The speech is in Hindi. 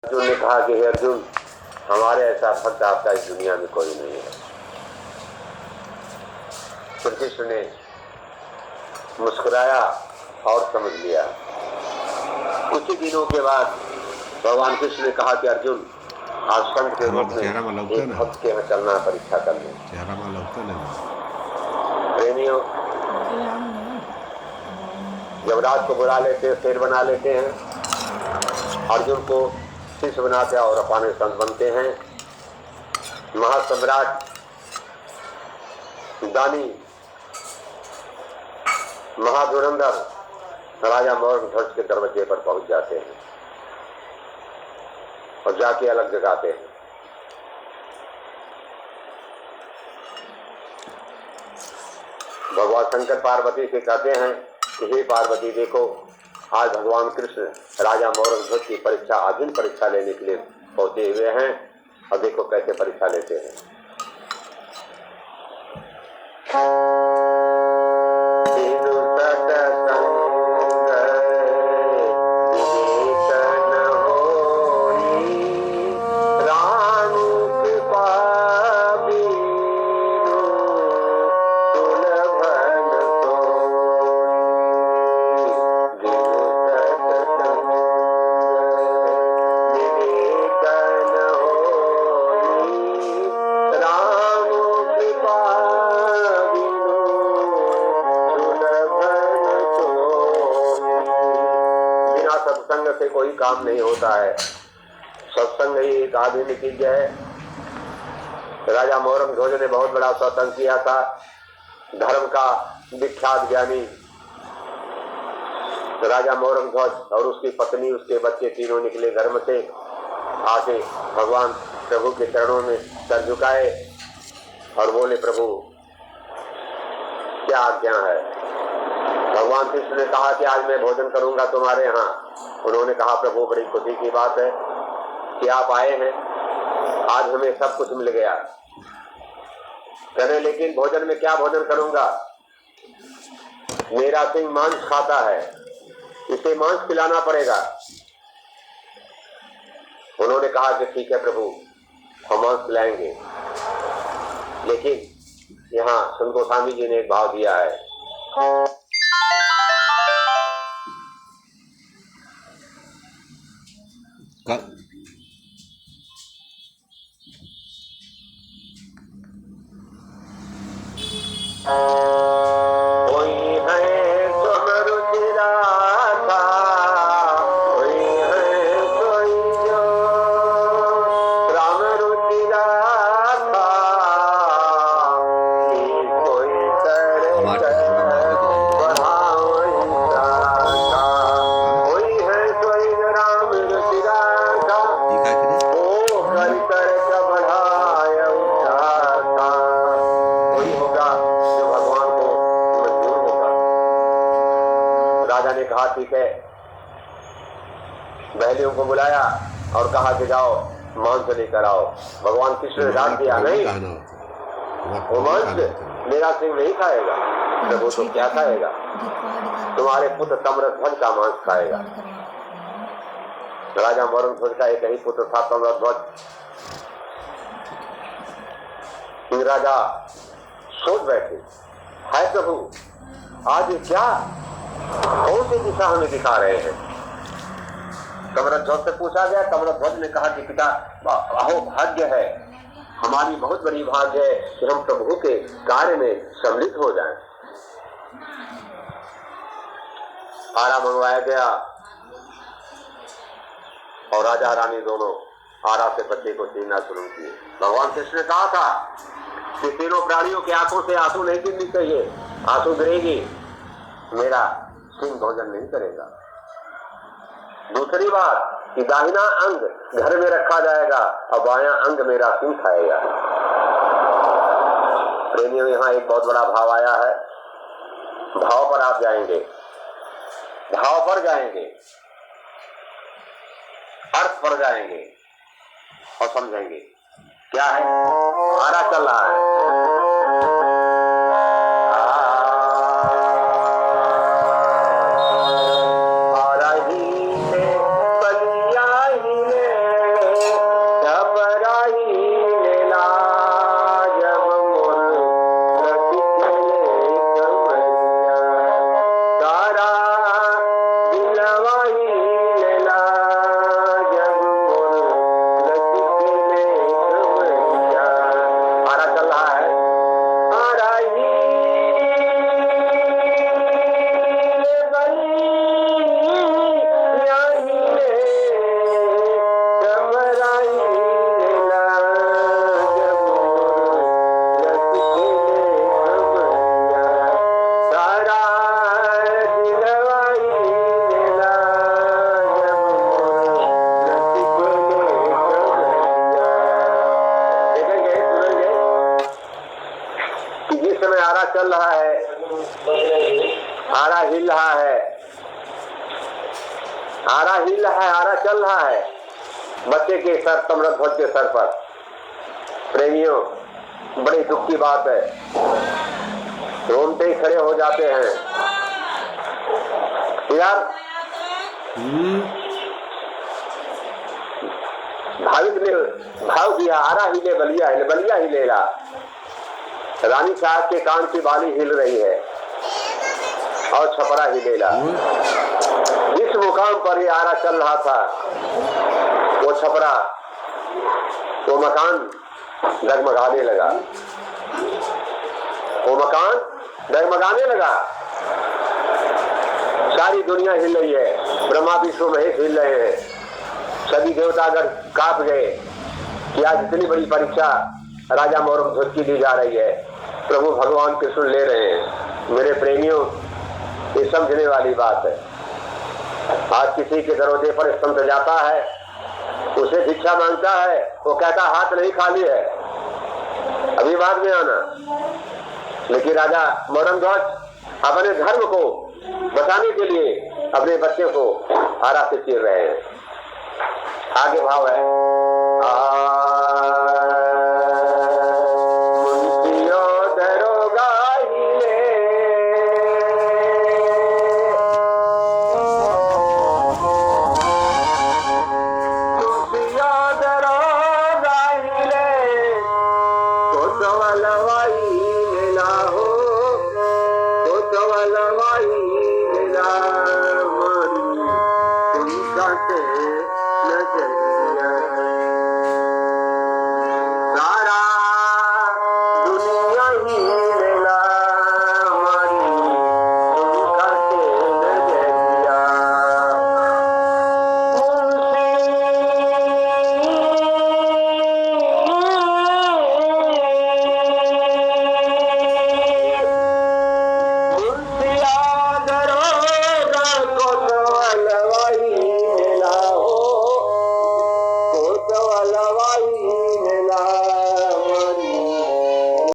अर्जुन ने कहा कि हे अर्जुन, हमारे ऐसा भक्त आपका इस दुनिया में कोई नहीं है। श्री कृष्ण ने मुस्कुराया और समझ लिया। कुछ ही दिनों के बाद भगवान कृष्ण ने कहा कि अर्जुन, आज संत के रूप में एक भक्त के यहाँ चलना परीक्षा कर लें। प्रेमियों, जब रात को बुला लेते, शेर बना लेते हैं, अर्जुन को शिष्य बनाते और अपाने संत बनते हैं। महासम्राट दानी महाधुरंधर राजा मोरध्वज के दरवाजे पर पहुंच जाते हैं और जाके अलग जगाते हैं। भगवान शंकर पार्वती से कहते हैं कि हे पार्वती, देखो आज भगवान कृष्ण राजा मोरध्वज की परीक्षा, आधीन परीक्षा लेने के लिए पहुंचे हुए हैं और देखो कैसे परीक्षा लेते हैं। से कोई काम नहीं होता है। सत्संग ही एक आधुनिक चीज है। राजा मोरध्वज ने बहुत बड़ा सत्संग किया था। धर्म का विख्यात ज्ञानी राजा मोरध्वज और उसकी पत्नी, उसके बच्चे तीनों निकले धर्म से, आके भगवान प्रभु के चरणों में सर झुकाए और बोले, प्रभु क्या आज्ञा है। भगवान कृष्ण ने कहा कि आज मैं भोजन करूंगा तुम्हारे यहाँ। उन्होंने कहा, प्रभु बड़ी खुशी की बात है कि आप आए हैं, आज हमें सब कुछ मिल गया। कहने, लेकिन भोजन में क्या भोजन करूंगा? मेरा सिंह मांस खाता है, इसे मांस खिलाना पड़ेगा। उन्होंने कहा कि ठीक है प्रभु, हम मांस खिलाएंगे। लेकिन यहाँ संत गोस्वामी जी ने एक भाव दिया है, ठीक है। बहलियों को बुलाया और कहा कि जाओ मांस लेकर आओ। भगवान कृष्ण ने डांट दिया, नहीं, वो मांस मेरा सिंह नहीं खाएगा। प्रभु तो क्या खाएगा? तुम्हारे पुत्र तम्रध्वज का मांस खाएगा। राजा मोरध्वज का एक ही पुत्र था, तम्रध्वज। राजा सोच बैठे, हाय प्रभु, आज क्या कौन सी दिशा हमें दिखा रहे हैं? तम्रध्वज से पूछा गया। तम्रध्वज ने कहा कि पिता, अहो भाग्य है, हमारी बहुत बड़ी भाग्य है कि हम प्रभु के कार्य में सम्मिलित हो जाएं। आरा मंगवाया गया और राजा रानी दोनों आरा से बच्चे को छीनना शुरू किए। भगवान कृष्ण ने कहा था कि तीनों प्राणियों की आंखों से आंसू नहीं गिरनी चाहिए, आंसू गिरेगी मेरा सिंह भोजन नहीं करेगा। दूसरी बात कि दाहिना अंग घर में रखा जाएगा और बायां अंग मेरा सिंह खाएगा। प्रेमियों, यहाँ एक बहुत बड़ा भाव आया है। भाव पर आप जाएंगे, भाव पर जाएंगे, अर्थ पर जाएंगे और समझेंगे क्या है। आरा चल रहा है, आरा ही ले, बलिया ही ले, चल रहा है, आरा हिल रहा है, आरा हिल रहा है, आरा चल रहा है बच्चे के सर, ताम्रध्वज के सर पर। प्रेमियों, बड़ी दुख की बात है, रोमते ही खड़े हो जाते हैं यार। भाविक ने भाव दिया, आरा हिले, बलिया हिले, बलिया हिलेगा। रानी साहब के कान की बाली हिल रही है और छपरा हिलेगा। जिस मुकाम पर ये आरा चल रहा था, वो छपरा, वो मकान डगमगाने लगा, वो मकान डगमगाने लगा। सारी दुनिया हिल रही है, ब्रह्मा विष्णु महेश हिल रहे हैं, सभी देवतागण कांप गए कि आज इतनी बड़ी परीक्षा राजा मोरध्वज की दी जा रही है, प्रभु भगवान कृष्ण ले रहे हैं। मेरे प्रेमियों, ये समझने वाली बात है। आज किसी के दरवाजे पर संत जाता है, उसे भिक्षा मांगता है, वो कहता हाथ नहीं खाली है, अभी बाद में आना। लेकिन राजा मोरध्वज अपने धर्म को बचाने के लिए अपने बच्चे को आरा से चीर रहे हैं। आगे भाव है, लवाई